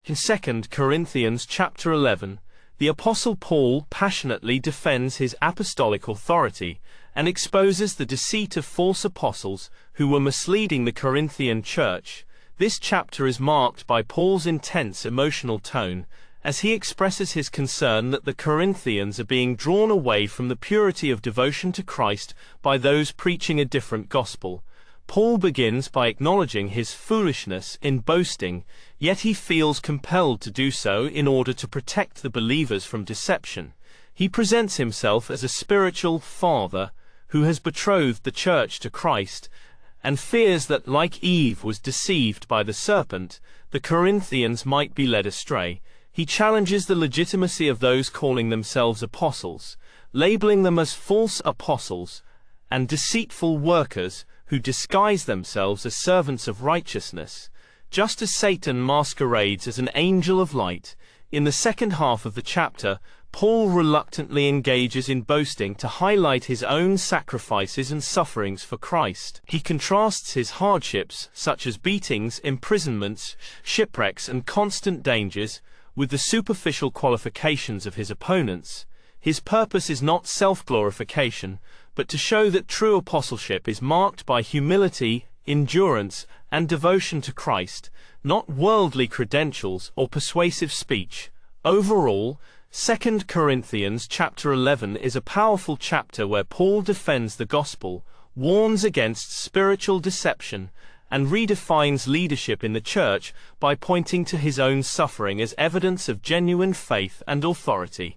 In 2 Corinthians chapter 11, the Apostle Paul passionately defends his apostolic authority and exposes the deceit of false apostles who were misleading the Corinthian church. This chapter is marked by Paul's intense emotional tone, as he expresses his concern that the Corinthians are being drawn away from the purity of devotion to Christ by those preaching a different gospel. Paul begins by acknowledging his foolishness in boasting, yet he feels compelled to do so in order to protect the believers from deception. He presents himself as a spiritual father who has betrothed the church to Christ, and fears that, like Eve was deceived by the serpent, the Corinthians might be led astray. He challenges the legitimacy of those calling themselves apostles, labeling them as false apostles and deceitful workers who disguise themselves as servants of righteousness. Just as Satan masquerades as an angel of light, in the second half of the chapter, Paul reluctantly engages in boasting to highlight his own sacrifices and sufferings for Christ. He contrasts his hardships, such as beatings, imprisonments, shipwrecks, and constant dangers, with the superficial qualifications of his opponents. His purpose is not self-glorification, but to show that true apostleship is marked by humility, endurance, and devotion to Christ, not worldly credentials or persuasive speech. Overall, 2 Corinthians chapter 11 is a powerful chapter where Paul defends the gospel, warns against spiritual deception, and redefines leadership in the church by pointing to his own suffering as evidence of genuine faith and authority.